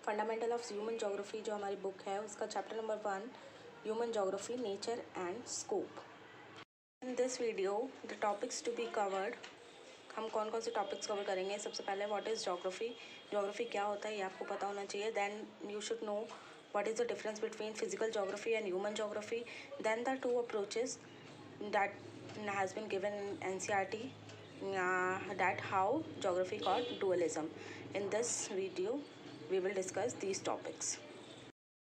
Fundamental of human geography जो हमारी book है उसका chapter number 1 human geography nature and scope. In this video the topics to be covered, हम कौन कौन से टॉपिक्स कवर करेंगे। सबसे पहले व्हाट इज़ जोग्राफी, जोग्राफी क्या होता है ये आपको पता होना चाहिए। Then you should know what is the difference between physical geography and human geography. Then the two approaches that has been given in NCERT, that how geography got dualism. In this video we will discuss these topics.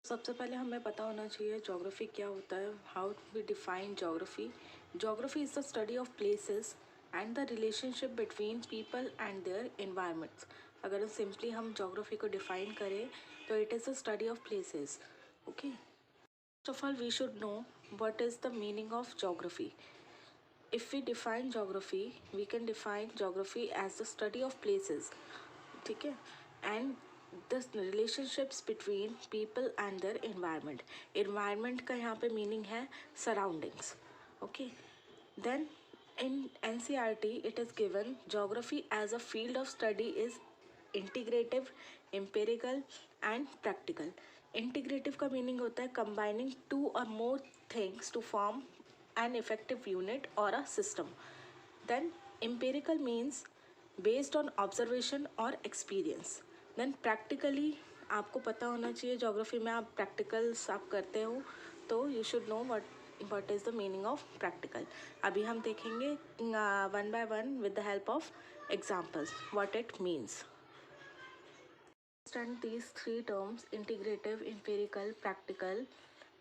सबसे पहले हमें पता होना चाहिए geography क्या होता है, how we define geography. Geography is the study of places and the relationship between people and their environments. अगर सिंपली हम ज्योग्राफी को डिफाइन करें तो it is the study of places. Okay, first of all we should know what is the meaning of geography. If we define geography, we can define geography as the study of places, ठीक है, and the relationships between people and their environment. Environment का यहाँ पे meaning है surroundings. Okay, then in NCERT it is given geography as a field of study is integrative, empirical and practical. Integrative का meaning होता है combining two or more things to form an effective unit or a system. Then empirical means based on observation or experience. Then practically आपको पता होना चाहिए geography में आप practicals आप करते हो तो you should know what is the meaning of practical. अभी हम देखेंगे one by one with the help of examples what it means. Understand these three terms integrative, empirical, practical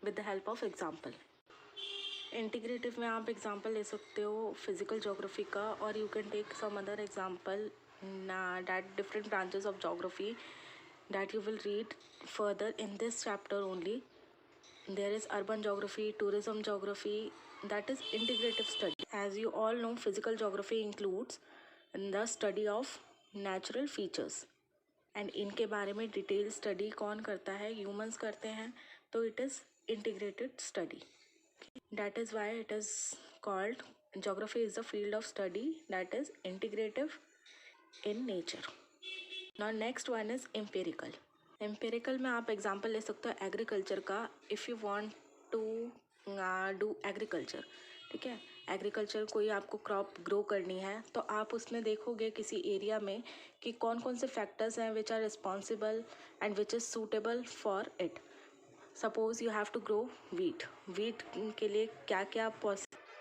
with the help of example. Integrative में आप example ले सकते हो physical geography का, और you can take some other example that different branches of geography that you will read further in this chapter only. There is urban geography, tourism geography, that is integrative study. As you all know physical geography includes the study of natural features, and इनके बारे में detail study कौन करता है, humans करते हैं, तो it is integrated study. That is why it is called geography is the field of study that is integrative in nature. Now next one is empirical. Empirical में आप example ले सकते हो agriculture का. If you want to do agriculture, ठीक है, agriculture कोई आपको क्रॉप ग्रो करनी है तो आप उसमें देखोगे किसी एरिया में कि कौन कौन से फैक्टर्स हैं which are responsible and which is suitable for it. Suppose you have to grow wheat के लिए क्या क्या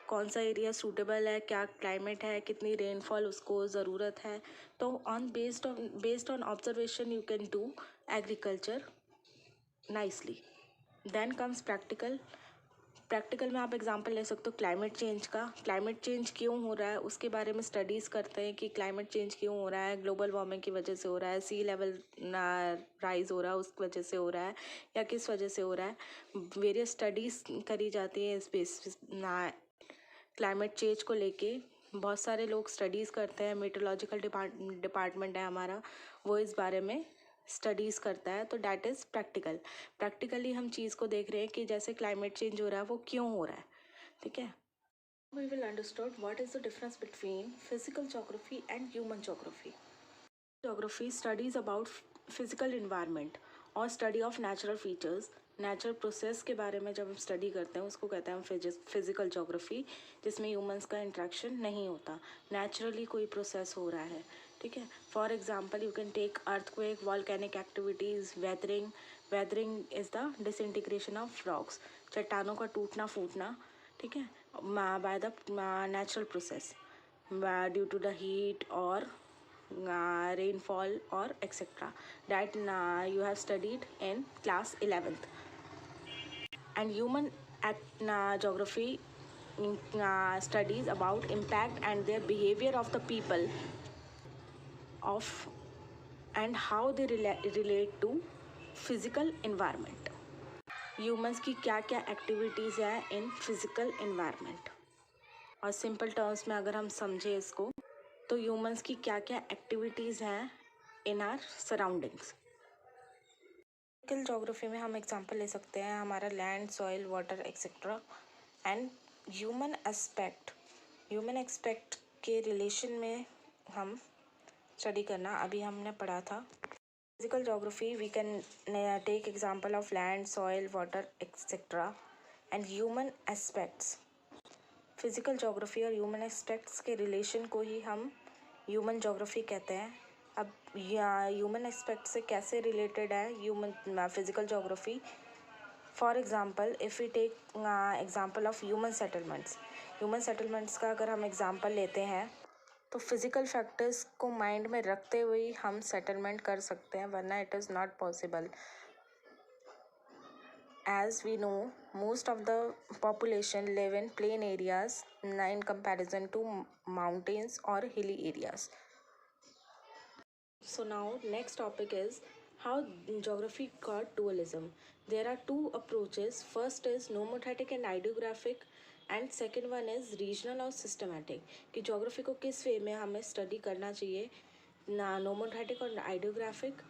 कौन सा एरिया सूटेबल है, क्या क्लाइमेट है, कितनी रेनफॉल उसको ज़रूरत है, तो based on observation you can do agriculture nicely. Then comes practical. Practical में आप एग्जांपल ले सकते हो क्लाइमेट चेंज का. क्लाइमेट चेंज क्यों हो रहा है उसके बारे में स्टडीज़ करते हैं कि क्लाइमेट चेंज क्यों हो रहा है, ग्लोबल वार्मिंग की वजह से हो रहा है, सी लेवल राइज हो रहा है उस वजह से हो रहा है या किस वजह से हो रहा है. वेरियस स्टडीज़ करी जाती है इस बेस क्लाइमेट चेंज को लेके. बहुत सारे लोग स्टडीज़ करते हैं, मेट्रोलॉजिकल डिपार्टमेंट है हमारा, वो इस बारे में स्टडीज़ करता है, तो डैट इज़ प्रैक्टिकल. प्रैक्टिकली हम चीज़ को देख रहे हैं कि जैसे क्लाइमेट चेंज हो रहा है वो क्यों हो रहा है, ठीक है. We will understand what is the difference between physical geography and human geography. Geography studies about physical environment और study of natural features. Natural process के बारे में जब हम स्टडी करते हैं उसको कहते हैं हम फिजिकल ज्योग्राफी, जिसमें ह्यूमंस का इंट्रैक्शन नहीं होता, नेचुरली कोई प्रोसेस हो रहा है, ठीक है. For example you can take earthquake, volcanic activities, weathering. Weathering is the disintegration of rocks, चट्टानों का टूटना फूटना, ठीक है, by the natural process due to the heat और rainfall or etc. that you have studied in class 11th. And human geography studies about impact and their behavior of the people of and how they relate to physical environment. Humans की क्या क्या activities हैं in physical environment, और simple terms में अगर हम समझें इसको तो ह्यूमंस की क्या क्या एक्टिविटीज़ हैं इन आर सराउंडिंग्स. फिजिकल ज्योग्राफी में हम एग्जांपल ले सकते हैं हमारा land, soil, water etcetera. And human aspect के रिलेशन में हम स्टडी करना अभी हमने पढ़ा था Physical geography, we can take example of land, soil, water, etc. and human aspects. Physical geography और ह्यूमन एस्पेक्ट्स के रिलेशन को ही हम ह्यूमन ज्योग्राफी कहते हैं. अब ह्यूमन एस्पेक्ट से कैसे रिलेटेड है human physical geography? For example, if we take example of human settlements का अगर हम एग्जांपल लेते हैं तो फिजिकल फैक्टर्स को माइंड में रखते हुए हम सेटलमेंट कर सकते हैं, वरना it is not possible. As we know, most of the population live in plain areas in comparison to mountains or hilly areas. So now next topic is how geography got dualism. There are two approaches. First is nomothetic and ideographic and second one is regional और systematic. कि geography को किस वे में हमें study करना चाहिए, ना nomothetic और ideographic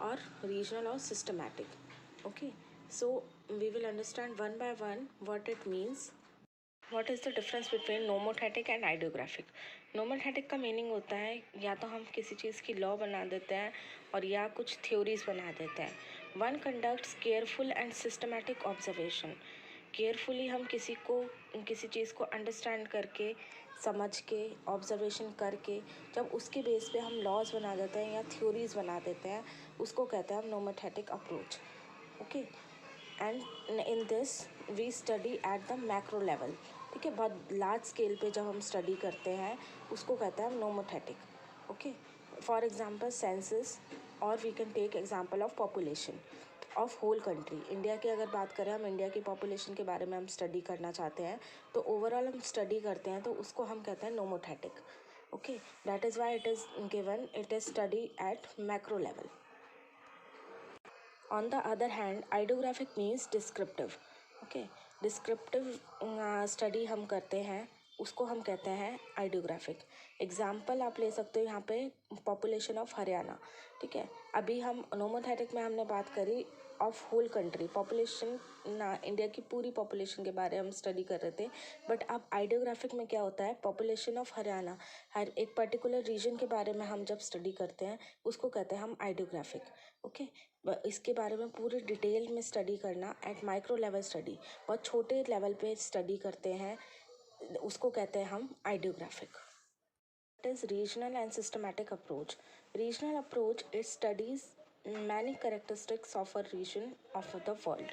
और regional और systematic. Okay, so we will understand one by one what it means. What is the difference between nomothetic and ideographic? Nomothetic का मीनिंग होता है या तो हम किसी चीज़ की लॉ बना देते हैं और या कुछ थ्योरीज बना देते हैं. One conducts careful and systematic observation. Carefully हम किसी चीज़ को अंडरस्टैंड करके, समझ के, ऑब्जर्वेशन करके जब उसके बेस पे हम लॉज बना देते हैं या थ्योरीज बना देते हैं, उसको कहते हैं हम nomothetic approach. Okay, and in this we study at the macro level. ठीक है, बहुत लार्ज स्केल पे जब हम स्टडी करते हैं उसको कहते हैं हम nomothetic. Okay, for example census, और we can take example of population of whole country. India की अगर बात करें, हम इंडिया की पॉपुलेशन के बारे में हम स्टडी करना चाहते हैं तो ओवरऑल हम स्टडी करते हैं तो उसको हम कहते हैं nomothetic. Okay, that is why it is given, it is study eight macro level. On the other hand, ideographic means descriptive. Okay, descriptive study हम करते हैं उसको हम कहते हैं आइडियोग्राफिक. एग्जाम्पल आप ले सकते हो यहाँ पे पॉपुलेशन ऑफ हरियाणा. ठीक है, अभी हम नोमोथेटिक में हमने बात करी ऑफ होल कंट्री पॉपुलेशन, ना इंडिया की पूरी पॉपुलेशन के बारे में हम स्टडी कर रहे थे. बट अब आइडियोग्राफिक में क्या होता है, पॉपुलेशन ऑफ हरियाणा, हर एक पर्टिकुलर रीजन के बारे में हम जब स्टडी करते हैं उसको कहते हैं हम आइडियोग्राफिक. ओके, इसके बारे में पूरी डिटेल में स्टडी करना, एट माइक्रो लेवल स्टडी, बहुत छोटे लेवल पे स्टडी करते हैं, उसको कहते हैं हम idiographic. It is regional and systematic approach. Regional approach it studies many characteristics of a region of the world,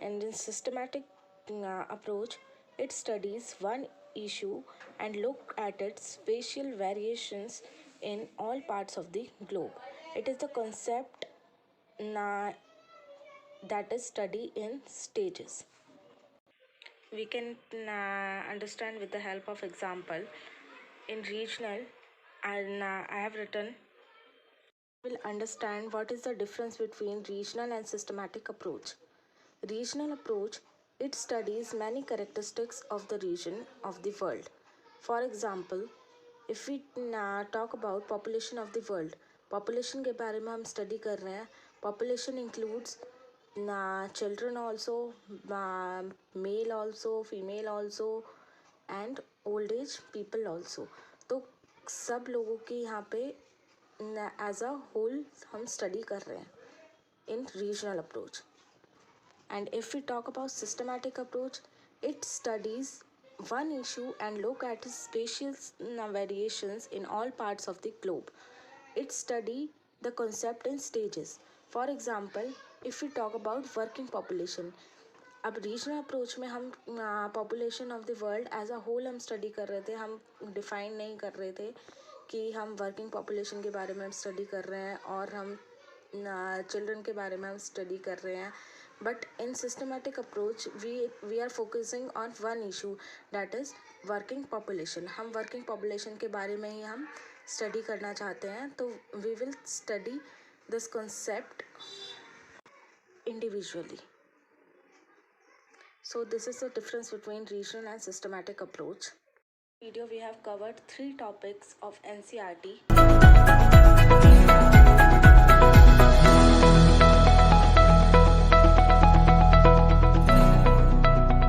and in systematic approach it studies one issue and look at its spatial variations in all parts of the globe. It is the concept that is study in stages. We can understand with the help of example. In regional, and I have written, will understand what is the difference between regional and systematic approach. Regional approach, it studies many characteristics of the region of the world. For example, if we talk about population of the world, population के बारे में हम study कर रहे हैं. Population includes children also, male also, female also, and old age people also. तो सब लोगों की यहाँ पे एज अ होल हम स्टडी कर रहे हैं in regional approach. And if we talk about systematic approach, it studies one issue and look at its spatial variations in all parts of the globe. It study the concept in stages. For example, if we talk about working population, अब regional approach में हम population of the world as a whole हम study कर रहे थे, हम define नहीं कर रहे थे कि हम वर्किंग पॉपुलेशन के बारे में हम स्टडी कर रहे हैं और हम चिल्ड्रन के बारे में हम स्टडी कर रहे हैं. But in systematic approach we are focusing on one issue, that is working population. हम वर्किंग पॉपुलेशन के बारे में ही हम स्टडी करना चाहते हैं, तो we will study this concept individually. So this is the difference between regional and systematic approach. Video we have covered 3 topics of NCERT.